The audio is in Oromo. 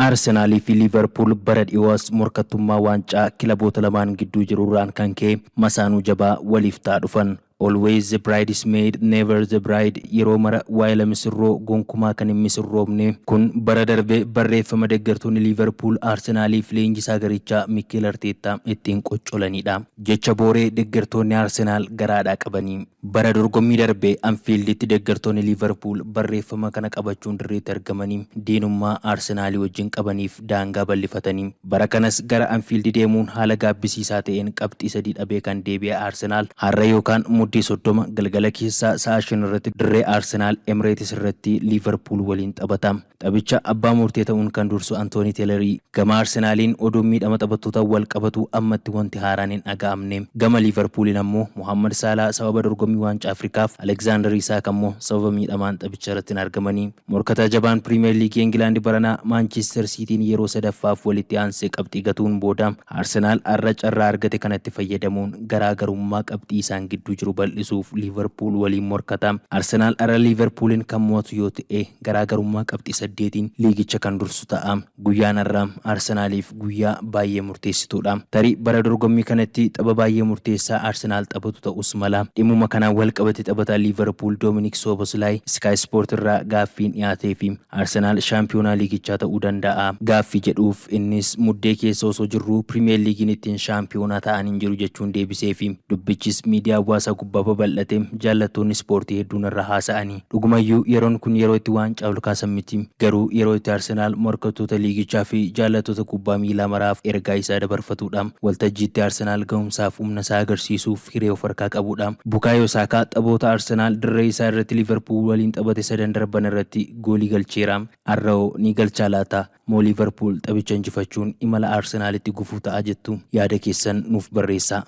Arsenal fi Liverpool bara dhiyoos morkattummaa waancaa kilaboota lamaan gidduu jiruurraan kan ka'e masaanuu jabaa waliif ta'aa dhufan. Always the bride is made, never the bride. Yeroo mara waa'ee misirroo gonkumaa kan hin misirroomne. Kun bara darbe barreeffama deeggartoonni Liverpool Arsenaaliif leenjisaa garichaa Mikel Arteetaa ittiin qoccolanidha. Jecha booree deeggartoonni Arsenaal garaadhaa qabanii. Bara dorgommii darbe Anfielditti deeggartoonni Liverpool barreeffama kana qabachuun dirreetti argamanii diinummaa Arsenaalii wajjin qabaniif daangaa bal'ifatanii. Bara kanas gara Anfield deemuun haala gaabbisiisaa ta'een qabxii 3 dhabee kan deebi'e Arsenaal har'a yookaan muddee 30 galgala keessaa sa'a 5 irratti dirree Arsenaal Emirates irratti Liverpool waliin taphata. Taphicha abbaa murtee ta'uun kan dursu Anthony Taylor gama Arsenaaliin oduu miidhama taphattoota wal qabatu ammatti wanti haaraan hin dhaga'amne. Gama Liverpooliin ammoo Mohamed Salah sababa dorgommii waancaa Afrikaaf Alexander Isak ammoo sababa miidhamaan taphicha irratti argamanii. Morkataa jabaan Premier League England baranaa Manchester Cityin yeroo sadaffaaf walitti aansee qabxii gatuun booda Arsenaal har'a carraa argate kanatti fayyadamuun garaagarummaa qabxii isaan gidduu jiru bal'isuuf Liverpool waliin morkata. Arsenaal har'a Liverpoolin kan mo'atu yoo ta'e garaagarummaa qabxii 8tiin liigicha kan dursu ta'a. Guyyaan har'aa Arsenaaliif guyyaa baay'ee murteessituudha. Tarii bara dorgommii kanatti tapha baay'ee murteessaa Arsenaal taphatu ta'us mala. Dhimuma kanaan wal qabate taphataa Liverpool Dominic Szoboszlai Sky Sport irraa gaaffiin dhiyaatee fi Arsenaal shaampiyoonaa liigichaa ta'uu danda'a gaaffii jedhuuf innis muddee keessa osoo jirru Premier Leaguein ittiin shaampiyoonaa ta'an hin jiru jechuun deebisee fi dubbichis miidiyaa hawaasaa gubbaa babal'ate jaallattoonni ispoortii hedduun irra haasa'anii. Dhugumayyuu yeroon kun yeroo itti waancaa ol kaasan miti. Garuu yeroo itti Arsenaal morkattoota liigichaa fi jaallattoota kubbaa miilaa maraaf ergaa isaa dabarfatuudha. Waltajjiitti Arsenaal ga'umsaaf humna isaa agarsiisuuf hiree of harkaa qabuudha. Bukaayoo Saakaa taphoota Arsenaal dirree isaa irratti Liverpool waliin taphate 3 darban irratti goolii galcheera. Har'oo ni galchaa laata? Moo Liverpool taphicha injifachuun imala Arsenaalitti gufuu ta'a jettu? Yaada keessan nuuf barreessaa.